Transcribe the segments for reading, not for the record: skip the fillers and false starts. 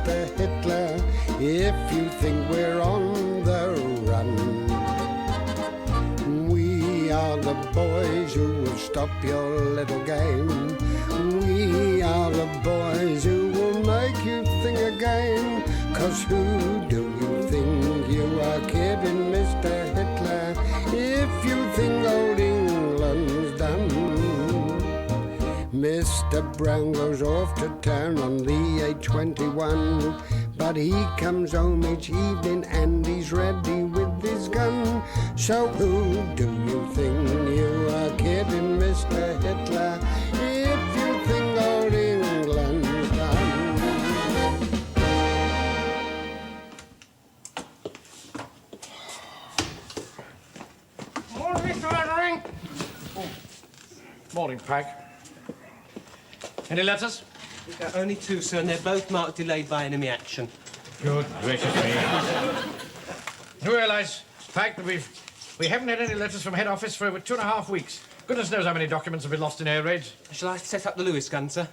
Mr. Hitler, if you think we're on the run. We are the boys who will stop your little game. We are the boys who will make you think again. 'Cause who do you think you are kidding, Mr. Hitler, if you think old England's done? Mr. Brown goes off to town on the A21, but he comes home each evening and he's ready with his gun. So who do you think you are kidding, Mr. Hitler, if you think old England's done? Morning, Mr. Mannering. Morning, Pack. Any letters? Only two, sir, and they're both marked delayed by enemy action. Good gracious me. You realise, Pack, that we haven't had any letters from head office for over 2.5 weeks. Goodness knows how many documents have been lost in air raids. Shall I set up the Lewis gun, sir?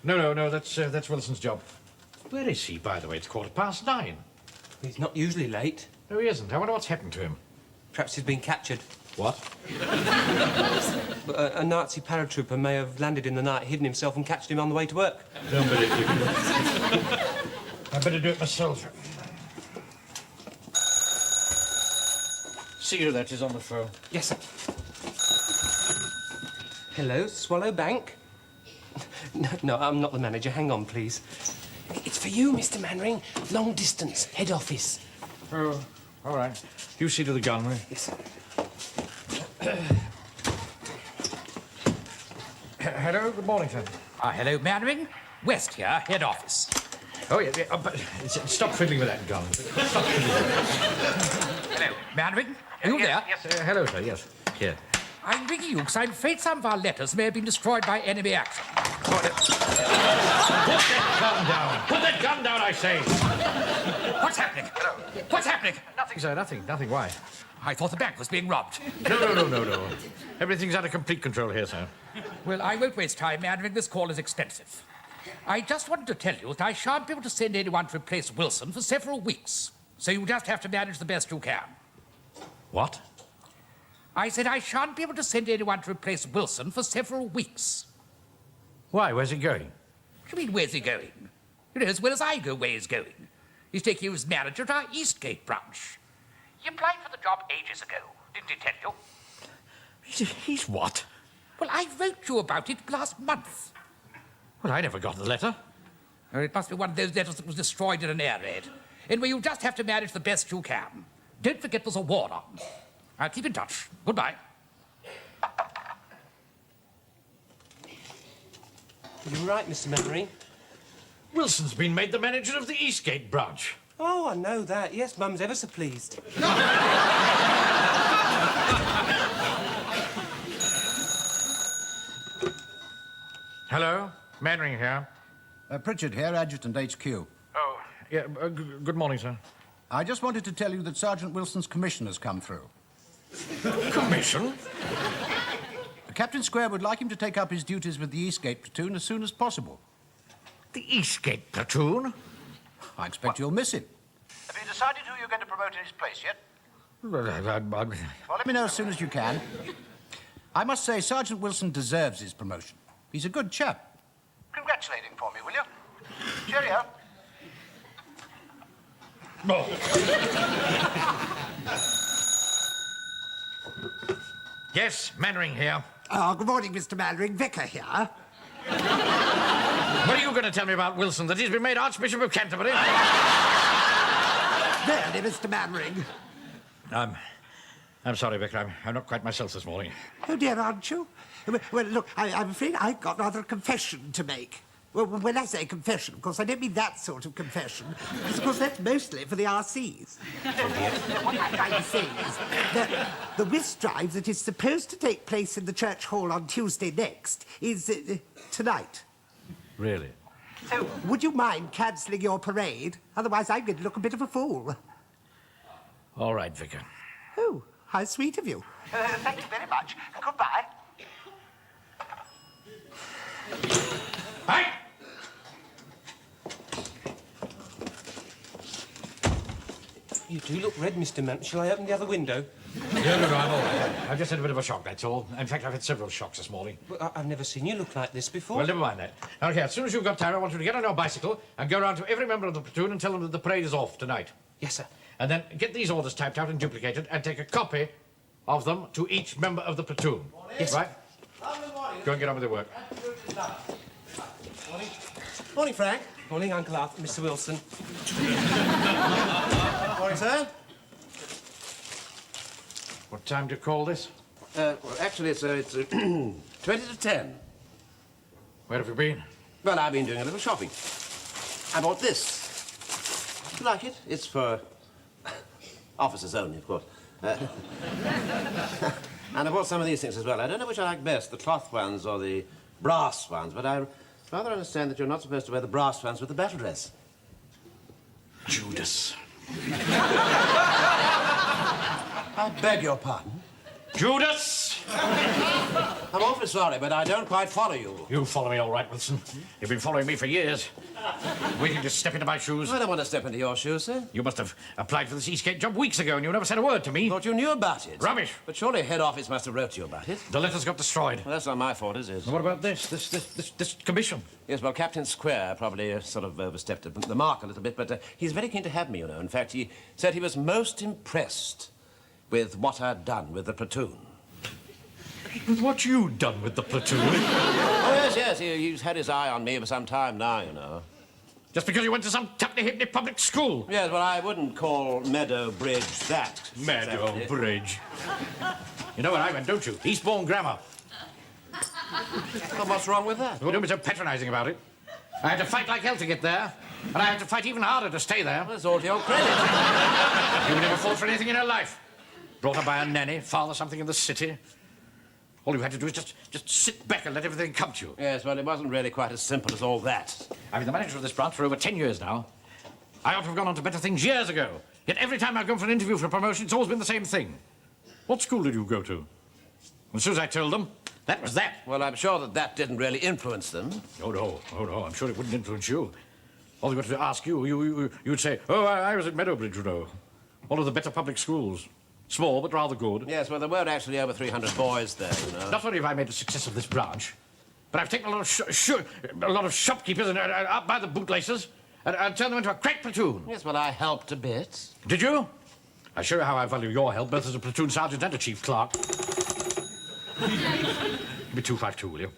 No, that's Wilson's job. Where is he, by the way? It's 9:15. He's not usually late. No, he isn't. I wonder what's happened to him. Perhaps he's been captured. What? But a Nazi paratrooper may have landed in the night, hidden himself and captured him on the way to work. Don't believe you. I better do it myself. See who that is on the phone. Yes, sir. Hello, Swallow Bank? No, I'm not the manager. Hang on, please. It's for you, Mr. Mannering. Long distance, head office. Oh, all right. You see to the gun, will you? Yes, sir. Hello, good morning, sir. Hello, Mannering. West here, head office. Oh, yeah, but stop fiddling with that gun. Stop fiddling with that. Hello, Mannering. Are you there? Yes, hello, sir, yes. Here. I'm ringing you because I'm afraid some of our letters may have been destroyed by enemy action. Put that gun down. Put that gun down, I say. What's happening? What's happening? Nothing, sir, nothing. Why? I thought the bank was being robbed. No. Everything's under complete control here, sir. Well, I won't waste time, Mannering. This call is expensive. I just wanted to tell you that I shan't be able to send anyone to replace Wilson for several weeks. So you just have to manage the best you can. What? I said I shan't be able to send anyone to replace Wilson for several weeks. Why? Where's he going? What do you mean, where's he going? You know as well as I go where he's going. He's taking you as manager at our Eastgate branch. He applied for the job ages ago, didn't he tell you? He's what? Well, I wrote you about it last month. Well, I never got the letter. Oh, it must be one of those letters that was destroyed in an air raid. Anyway, you just have to manage the best you can. Don't forget there's a war on. I'll keep in touch. Goodbye. You're right, Mr. Mannering. Wilson's been made the manager of the Eastgate branch. Oh, I know that. Yes, Mum's ever so pleased. Hello? Mannering here. Pritchard here, Adjutant HQ. Oh, yeah, good morning, sir. I just wanted to tell you that Sergeant Wilson's commission has come through. Commission? Captain Square would like him to take up his duties with the Eastgate platoon as soon as possible. The Eastgate platoon? I expect you'll miss him. Have you decided who you're going to promote in his place yet? Well, Well, let me know as soon as you can. I must say, Sergeant Wilson deserves his promotion. He's a good chap. Congratulate him for me, will you? Cheerio. Yes, Mannering here. Oh, good morning, Mr. Mannering. Vicar here. What are you going to tell me about Wilson, that he's been made Archbishop of Canterbury? Really, Mr. Mannering? I'm sorry, Vicar. I'm not quite myself this morning. Oh, dear, aren't you? Well, look, I'm afraid I've got rather a confession to make. Well, when I say confession, of course, I don't mean that sort of confession, because, of course, that's mostly for the RCs. What I'm trying to say is that the whist drive that is supposed to take place in the church hall on Tuesday next is tonight. Really? So, would you mind cancelling your parade? Otherwise, I'm going to look a bit of a fool. All right, Vicar. Oh, how sweet of you. Thank you very much. Goodbye. Hey! do look red, Mr. Mann. Shall I open the other window? No, I'm all right. I've just had a bit of a shock, that's all. In fact, I've had several shocks this morning. Well, I've never seen you look like this before. Well, never mind that. Okay, as soon as you've got time, I want you to get on your bicycle and go round to every member of the platoon and tell them that the parade is off tonight. Yes, sir. And then get these orders typed out and duplicated and take a copy of them to each member of the platoon. Yes. Right? Go and get on with your work. Morning, Frank. Morning, Uncle Arthur, Mr. Wilson. Morning, sir. What time do you call this? Well, actually, it's 20 to 10. Where have you been? Well, I've been doing a little shopping. I bought this. You like it? It's for officers only, of course. And I bought some of these things as well. I don't know which I like best, the cloth ones or the brass ones, but I rather understand that you're not supposed to wear the brass ones with the battle dress. Judas. I beg your pardon. Judas! I'm awfully sorry, but I don't quite follow you. You follow me all right, Wilson. You've been following me for years. Waiting to step into my shoes. I don't want to step into your shoes, sir. You must have applied for this Eastgate job weeks ago and you never said a word to me. Thought you knew about it. Rubbish. But surely head office must have wrote to you about it. The letters got destroyed. Well, that's not my fault, is it? What about this commission? Yes, well, Captain Square probably sort of overstepped the mark a little bit, but he's very keen to have me, you know. In fact, he said he was most impressed with what I'd done with the platoon. With what you'd done with the platoon? Oh, yes, he's had his eye on me for some time now, you know. Just because you went to some tuppenny-hipney public school? Yes, well, I wouldn't call Meadow Bridge that. Meadow exactly. Bridge. You know where I went, don't you? Eastbourne Grammar. Well, what's wrong with that? Don't be so patronising about it. I had to fight like hell to get there, and I had to fight even harder to stay there. That's all to your credit. You never fought for anything in your life. Brought up by a nanny, father something in the city. All you had to do is just sit back and let everything come to you. Yes, well, it wasn't really quite as simple as all that. I've been the manager of this branch for over 10 years now. I ought to have gone on to better things years ago. Yet every time I've gone for an interview for a promotion, it's always been the same thing. What school did you go to? And as soon as I told them, that was that. Well, I'm sure that didn't really influence them. Oh, no. I'm sure it wouldn't influence you. All they got to ask you'd say, oh, I was at Meadowbridge, you know. One of the better public schools. Small, but rather good. Yes, well, there weren't actually over 300 boys there, you know. Not only have I made a success of this branch, but I've taken a lot of shopkeepers and up by the bootlaces and turned them into a crack platoon. Yes, well, I helped a bit. Did you? I show you how I value your help, both as a platoon sergeant and a chief clerk. Give me 252, will you?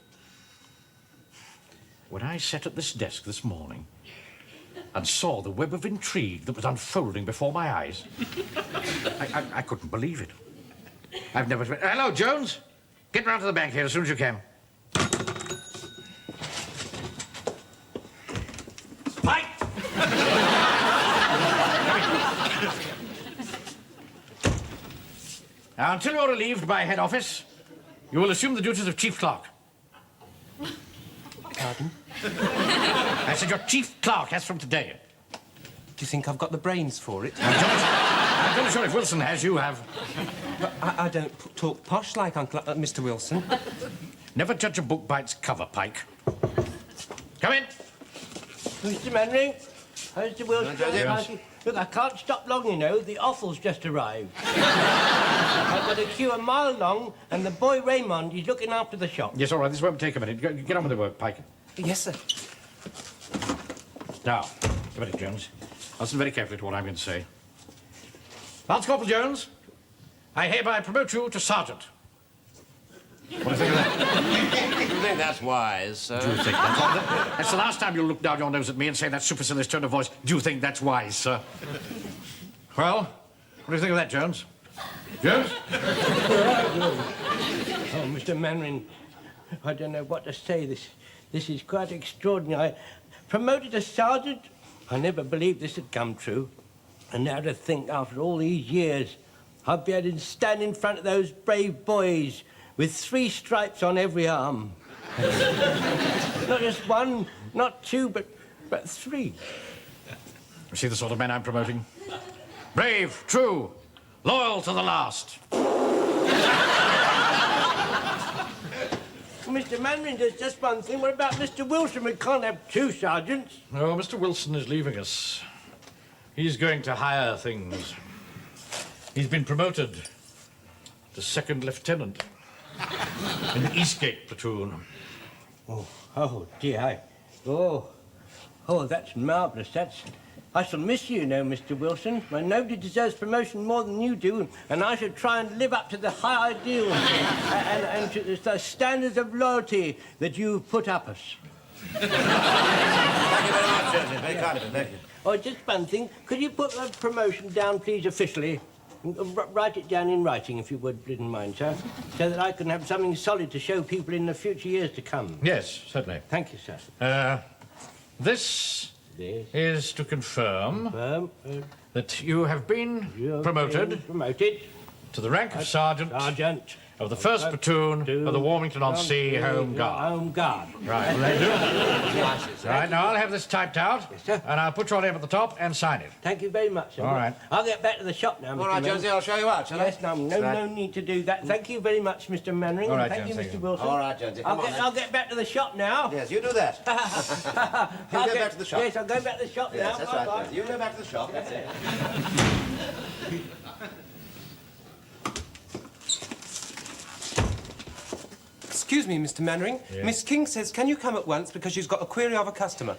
When I sat at this desk this morning and saw the web of intrigue that was unfolding before my eyes, I couldn't believe it. I've never... Hello, Jones. Get round to the bank here as soon as you can. Pike! Now, until you're relieved by head office, you will assume the duties of chief clerk. Pardon? I said your chief clerk as from today. Do you think I've got the brains for it? I'm not sure if Wilson has, you have. But I don't talk posh like Mr. Wilson. Never judge a book by its cover, Pike. Come in. Mr. Manring, Mr. Wilson. Yes. Look, I can't stop long, you know. The offal's just arrived. I've got a queue a mile long, and the boy Raymond is looking after the shop. Yes, all right, this won't take a minute. Get on with the work, Pike. Yes, sir. Now, a minute, Jones. Listen very carefully to what I'm going to say. Lance Corporal Jones, I hereby promote you to sergeant. What do you think of that? Do you think that's wise, sir? Do you think that's wise? That's the last time you'll look down your nose at me and say that supercilious tone of voice. Do you think that's wise, sir? Well, what do you think of that, Jones? Jones? Oh, Mr. Manring, I don't know what to say. This is quite extraordinary. Promoted to sergeant? I never believed this had come true. And now to think, after all these years, I'd be able to stand in front of those brave boys with 3 stripes on every arm. Not just 1, not 2, but 3. You see the sort of men I'm promoting? Brave, true, loyal to the last. Mr. Manring, there's just one thing. What about Mr. Wilson? We can't have 2 sergeants. No, Mr. Wilson is leaving us. He's going to higher things. He's been promoted to second lieutenant in the Eastgate platoon. Oh, dear. Oh, that's marvellous. I shall miss you, Mr. Wilson. Nobody deserves promotion more than you do, and I shall try and live up to the high ideals and to the standards of loyalty that you've put up us. Thank you very much, Jonesy. Very kind of you. Thank you. Oh, just one thing. Could you put the promotion down, please, officially? Write it down in writing, if you didn't mind, sir, so that I can have something solid to show people in the future years to come. Yes, certainly. Thank you, sir. This is to confirm that you have been promoted to the rank of sergeant of the 1st Platoon of the Warmington-on-Sea Home Guard. Home Guard. Right, will they do? Right, now I'll have this typed out, and I'll put your name at the top and sign it. Thank you very much, sir. All right. I'll get back to the shop now, Mr. All right, Jonesy, I'll show you out, shall I? Yes, no need to do that. Thank you very much, Mr. Mannering. All right, Thank you, Jonesy. Mr. Wilson. All right, Jonesy, come on, then. I'll get back to the shop now. Yes, you do that. You go back to the shop. Yes, I'll go back to the shop now. Yes, that's right, Bye-bye. Jonesy. You go back to the shop. That's it. Excuse me, Mr. Mannering. Yes. Miss King says, can you come at once because she's got a query of a customer?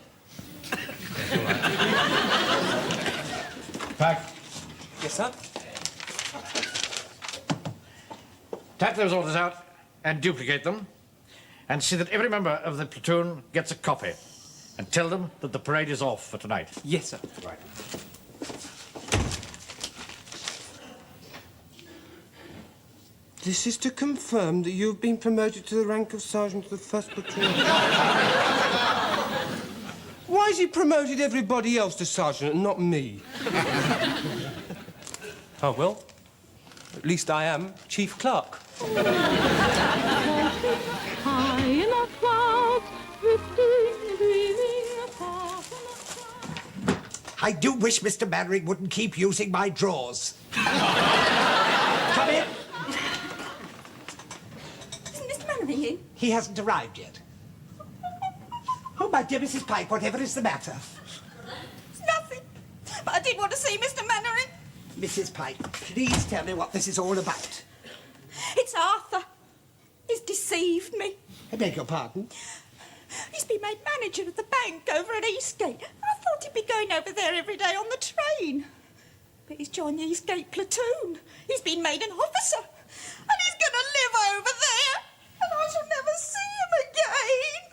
Pack. Yes, sir? Type those orders out and duplicate them, and see that every member of the platoon gets a copy. And tell them that the parade is off for tonight. Yes, sir. Right. This is to confirm that you've been promoted to the rank of sergeant of the 1st Platoon. Why has he promoted everybody else to sergeant and not me? Oh, well, at least I am Chief Clerk. High in the clouds, drifting, dreaming, far from the clouds. I do wish Mr. Mannering wouldn't keep using my drawers. Come in. Isn't Mr. Mannering in? He hasn't arrived yet. Oh, my dear Mrs. Pike, whatever is the matter? It's nothing. But I did want to see Mr. Mannering. Mrs. Pike, please tell me what this is all about. It's Arthur. He's deceived me. I beg your pardon? He's been made manager of the bank over at Eastgate. I thought he'd be going over there every day on the train. But he's joined the Eastgate platoon. He's been made an officer. And he's going to live over there. And I shall never see him again.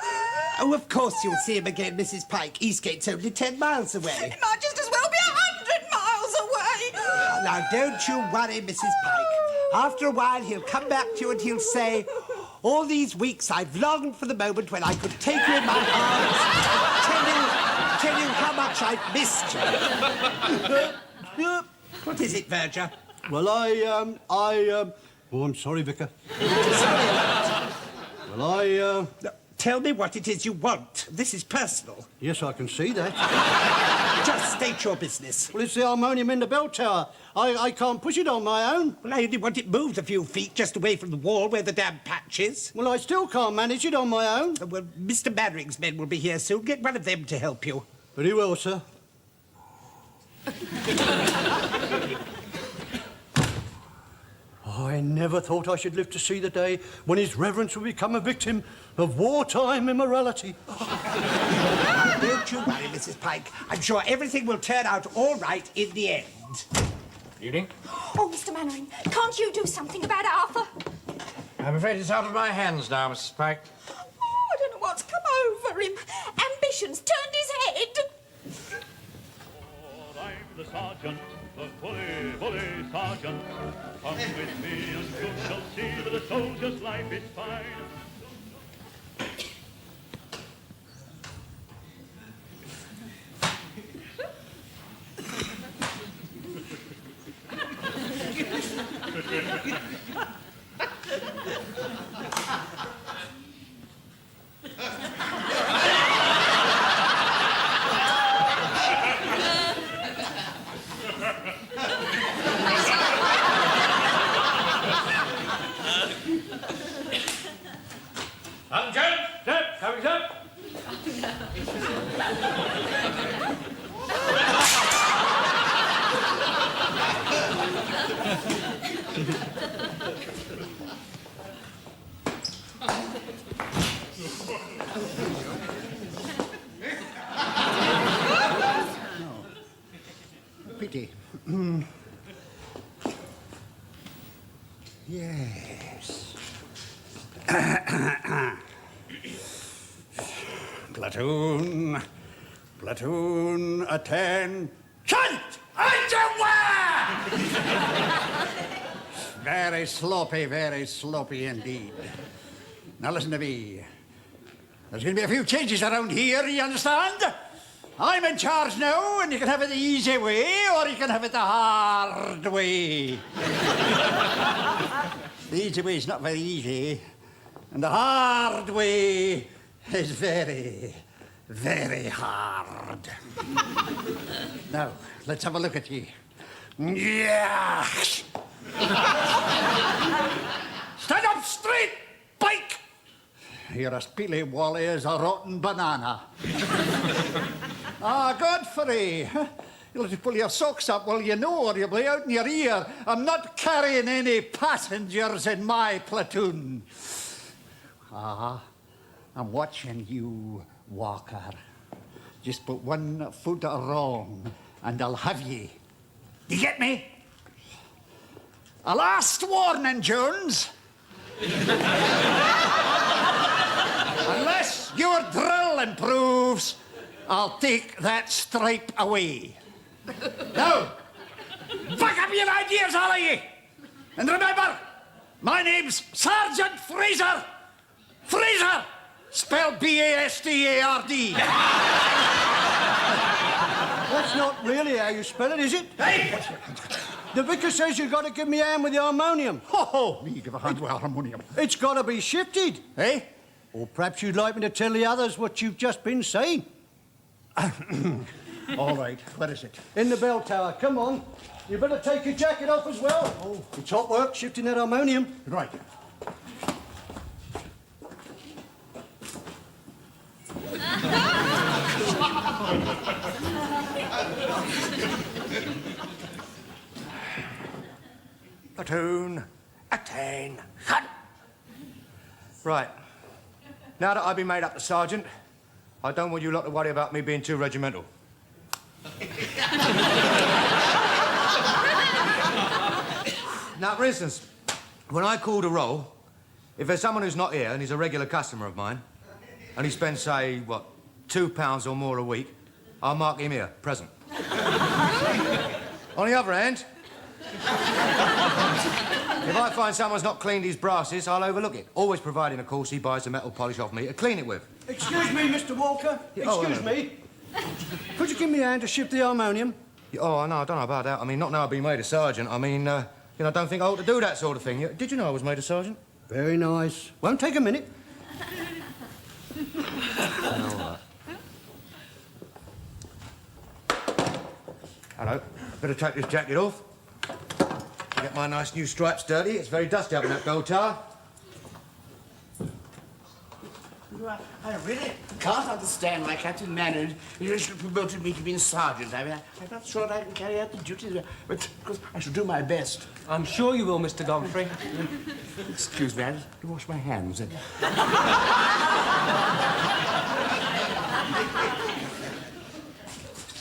Oh, of course you'll see him again, Mrs. Pike. Eastgate's only 10 miles away. It might just as well be 100 miles away. Now, don't you worry, Mrs. Pike. After a while, he'll come back to you and he'll say, all these weeks I've longed for the moment when I could take you in my arms and tell you how much I've missed you. What is it, Verger? Well, oh, I'm sorry, Vicar. Sorry about it. Well, Tell me what it is you want. This is personal. yes, I can see that. Just state your business. Well, it's the harmonium in the bell tower. I can't push it on my own. Well, I only want it moved a few feet just away from the wall where the damn patch is. Well, I still can't manage it on my own. Well, Mr. Mannering's men will be here soon. Get one of them to help you. Very well, sir. I never thought I should live to see the day when His Reverence will become a victim of wartime immorality. Don't you worry, Mrs. Pike. I'm sure everything will turn out all right in the end. Evening. Oh, Mr. Mannering, can't you do something about Arthur? I'm afraid it's out of my hands now, Mrs. Pike. Oh, I don't know what's come over him. Ambition's turned his head. Oh, I'm the sergeant, the bully sergeant. Come with me and you shall see that a soldier's life is fine. Pity. Yes. Platoon. Platoon, attention! Very sloppy indeed. Now listen to me. There's going to be a few changes around here, you understand? I'm in charge now, and you can have it the easy way, or you can have it the hard way. The easy way is not very easy, and the hard way is very, very hard. Now, let's have a look at you. Yeah. Stand up straight, bike! You're as peely wally as a rotten banana. Godfrey, you'll have to pull your socks up while you know, or you'll be out in your ear. I'm not carrying any passengers in my platoon. I'm watching you, Walker. Just put one foot wrong, and I'll have ye. You get me? A last warning, Jones. Unless your drill improves, I'll take that stripe away. Now, back up your ideas, all of ye. And remember, my name's Sergeant Fraser. Fraser, spelled B-A-S-T-A-R-D. That's not really how you spell it, is it? Hey! The vicar says you've got to give me a hand with the harmonium. Me give a hand with harmonium. It's got to be shifted. Eh? Or perhaps you'd like me to tell the others what you've just been saying. All right, where is it? In the bell tower. Come on. You better take your jacket off as well. Oh, it's hot work shifting that harmonium. Right. Platoon, attain, cut. Right. Now that I've been made up to sergeant, I don't want you lot to worry about me being too regimental. Now, for instance, when I call the roll, if there's someone who's not here and he's a regular customer of mine, and he spends, say, what, £2 or more a week, I'll mark him here, present. On the other hand, if I find someone's not cleaned his brasses, I'll overlook it. Always providing, of course, he buys the metal polish off me to clean it with. Excuse me, Mr. Walker. Excuse me. Could you give me a hand to shift the harmonium? Oh, no, I don't know about that. I mean, not now I've been made a sergeant. I mean, I don't think I ought to do that sort of thing. Did you know I was made a sergeant? Very nice. Won't take a minute. All right. Hello. Better take this jacket off. Get my nice new stripes dirty. It's very dusty up in that gold tower. I really can't understand why Captain Manners promoted me to being sergeant. I mean, I'm not sure I can carry out the duties, but of course I shall do my best. I'm sure you will, Mr. Godfrey. Excuse me, I have to wash my hands.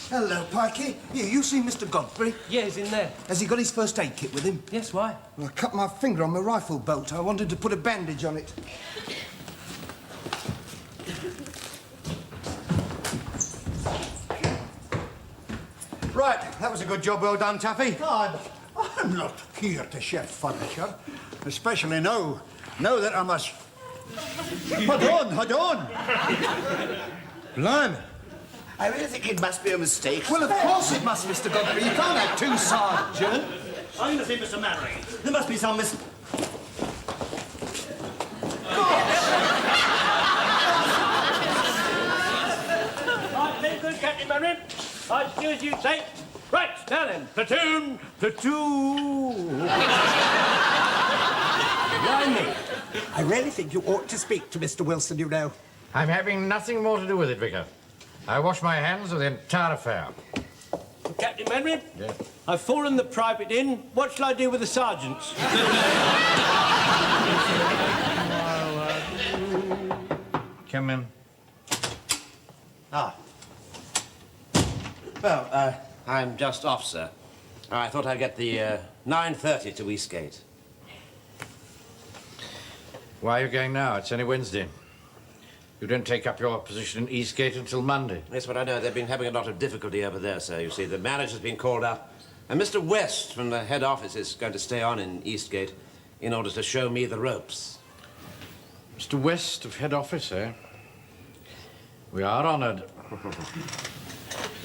Hello, Pikey. You seen Mr. Godfrey? Yeah, he's in there. Has he got his first aid kit with him? Yes, why? Well, I cut my finger on my rifle bolt. I wanted to put a bandage on it. Right, that was a good job, well done, Taffy. God, I'm not here to shift furniture, especially now that I must... Hold on. Blimey. I really think it must be a mistake. Well, of course it must, Mr. Godfrey. You can't have two sergeants. I'm going to see Mr. Mannering. There must be some Right, very good, Captain Mannering. I excuse you, say. Right, now then, platoon, platoon. Blimey. I really think you ought to speak to Mr. Wilson, you know. I'm having nothing more to do with it, Vicar. I wash my hands of the entire affair. Captain Mannering? Yeah. I've fallen the private in. What shall I do with the sergeants? Come in. Ah. Well, I'm just off, sir. I thought I'd get the 9:30 to Eastgate. Why are you going now? It's only Wednesday. You don't take up your position in Eastgate until Monday. Yes, but I know they've been having a lot of difficulty over there, sir. You see, the manager's been called up, and Mr. West from the head office is going to stay on in Eastgate in order to show me the ropes. Mr. West of head office, eh? We are honoured.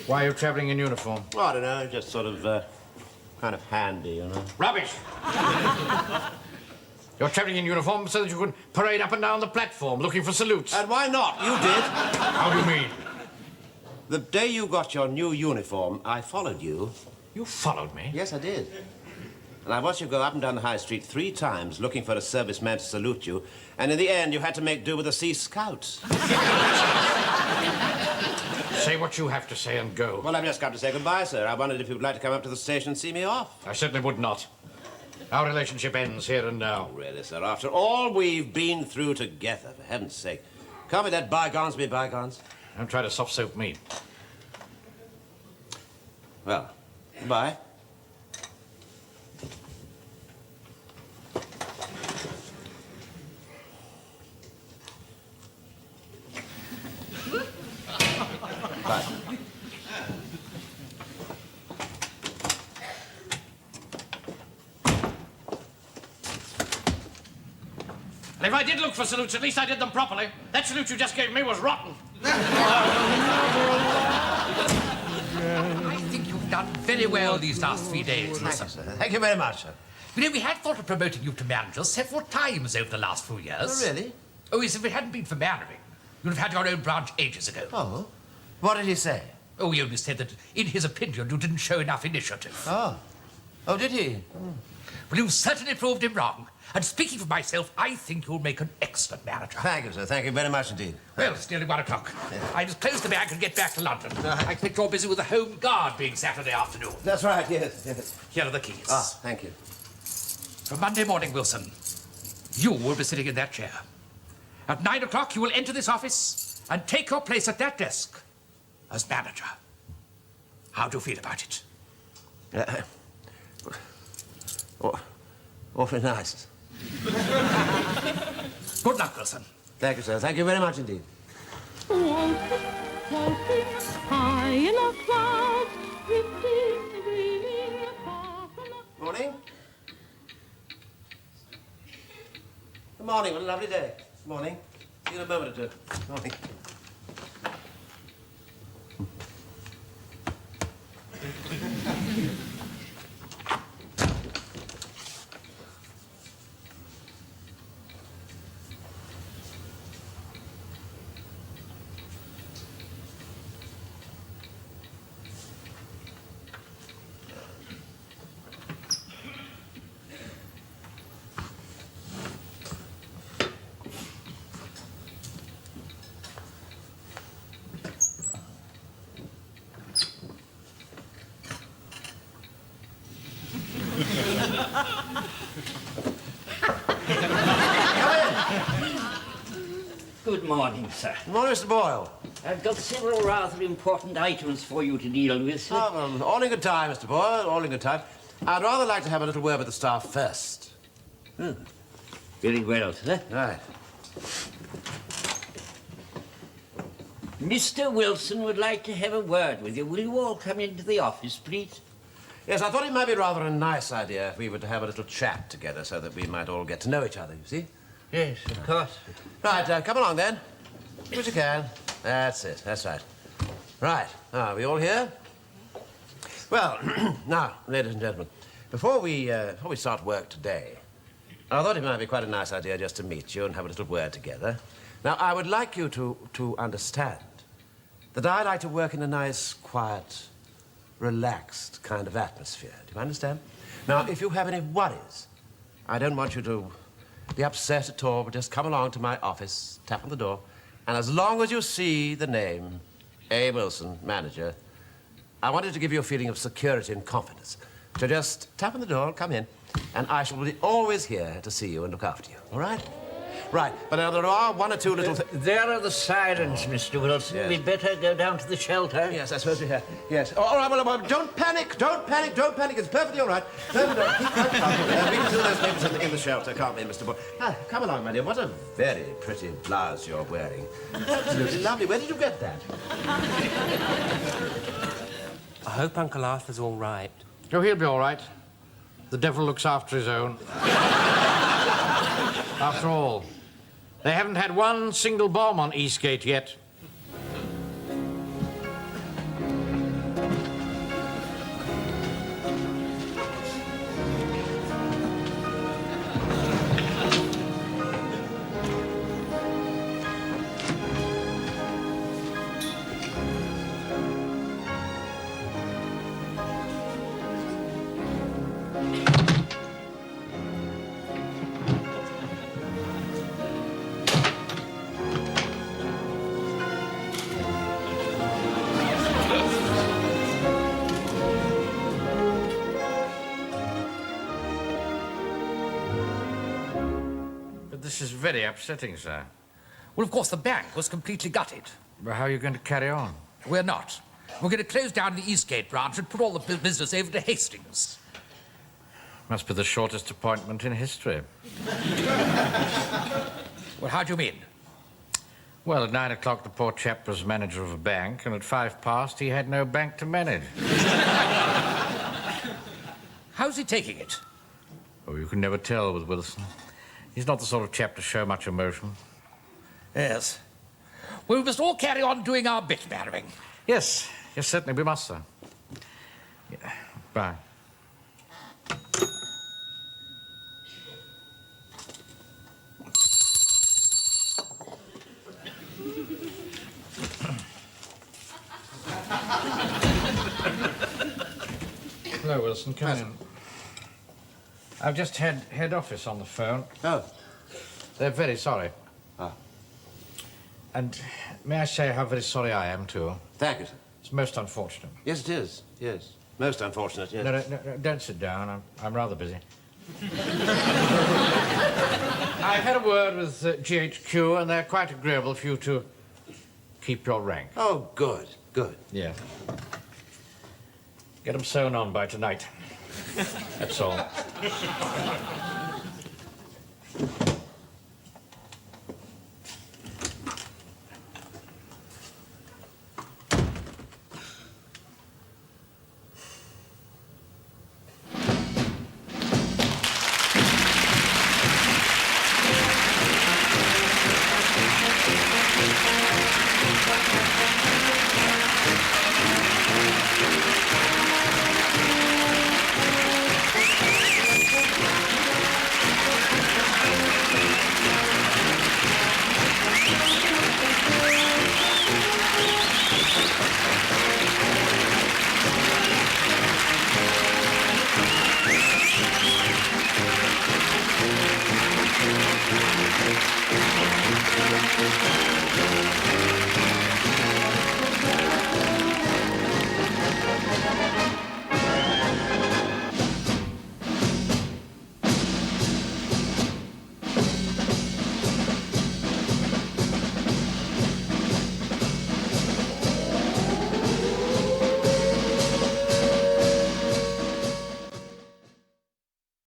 Why are you travelling in uniform? Well, I don't know, just sort of, kind of handy, you know. Rubbish! You're travelling in uniform so that you can parade up and down the platform looking for salutes. And why not? You did. How do you mean? The day you got your new uniform, I followed you. You followed me? Yes, I did. And I watched you go up and down the high street 3 times looking for a serviceman to salute you, and in the end you had to make do with a Sea Scout. Say what you have to say and go. Well, I've just come to say goodbye, sir. I wondered if you'd like to come up to the station and see me off. I certainly would not. Our relationship ends here and now. Oh, really, sir? After all we've been through together, for heaven's sake. Can't we let bygones be bygones? Don't try to soft soap me. Well, goodbye. Bye. And if I did look for salutes, at least I did them properly. That salute you just gave me was rotten. I think you've done very well these last 3 days, Wilson. Thank you very much, sir. You know, we had thought of promoting you to manager several times over the last few years. Oh, really? Oh, yes, if it hadn't been for Mannering, you'd have had your own branch ages ago. Oh? What did he say? Oh, he only said that, in his opinion, you didn't show enough initiative. Oh. Oh, did he? Well, you certainly proved him wrong. And speaking for myself, I think you'll make an excellent manager. Thank you, sir. Thank you very much indeed. Well, it's nearly 1 o'clock. I just close the bank and get back to London. I expect you're busy with the Home Guard being Saturday afternoon. That's right, yes, yes. Here are the keys. Ah, thank you. From Monday morning, Wilson, you will be sitting in that chair. At 9 o'clock, you will enter this office and take your place at that desk as manager. How do you feel about it? Awfully nice. Good luck, Wilson. Thank you, sir. Thank you very much indeed. High in a cloud, drifting, dreaming, far from the... Morning. Good morning. What a lovely day. Good morning. See you in a moment or two. Good morning. Good morning, sir. Good morning, Mr. Boyle. I've got several rather important items for you to deal with, sir. Oh, well, all in good time, Mr. Boyle, all in good time. I'd rather like to have a little word with the staff first. Very well, sir. Right. Mr. Wilson would like to have a word with you. Will you all come into the office, please? Yes, I thought it might be rather a nice idea if we were to have a little chat together so that we might all get to know each other, you see? Yes, of course. Right, come along then. Do what you can. That's it, that's right. Right, are we all here? Well, now, ladies and gentlemen, before we start work today, I thought it might be quite a nice idea just to meet you and have a little word together. Now, I would like you to understand that I like to work in a nice, quiet, relaxed kind of atmosphere. Do you understand? Now, if you have any worries, I don't want you to be upset at all, but just come along to my office, tap on the door, and as long as you see the name, A. Wilson, manager, I wanted to give you a feeling of security and confidence. So just tap on the door, come in, and I shall be always here to see you and look after you, all right? Right, but there are one or two little... There are the sirens, Mr. Wilson. Yes. We'd better go down to the shelter. Yes, I suppose we have. Yes. All right, well, don't panic. Don't panic. Don't panic. It's perfectly all right. Perfectly all right. Keep calm. We can do those papers in the shelter, can't we, Mr. Boy? Ah, come along, my dear. What a very pretty blouse you're wearing. Absolutely lovely. Where did you get that? I hope Uncle Arthur's all right. Oh, he'll be all right. The devil looks after his own. After all, they haven't had one single bomb on Eastgate yet. This is very upsetting, sir. Well, of course, the bank was completely gutted. But how are you going to carry on? We're not. We're going to close down the Eastgate branch and put all the business over to Hastings. Must be the shortest appointment in history. Well, how do you mean? Well, at 9 o'clock, the poor chap was manager of a bank, and at 5 past, he had no bank to manage. How's he taking it? Oh, you can never tell with Wilson. He's not the sort of chap to show much emotion. Yes. Well, we must all carry on doing our bit, Mannering. Yes, yes, certainly we must, sir. Yeah. Bye. Hello, Wilson. Come in. I've just had head office on the phone. Oh. They're very sorry. Ah. And may I say how very sorry I am, too? Thank you, sir. It's most unfortunate. Yes, it is. Yes. Most unfortunate, yes. No, don't sit down. I'm rather busy. I've had a word with GHQ, and they're quite agreeable for you to keep your rank. Oh, good, good. Yeah. Get them sewn on by tonight. That's all. Thank you.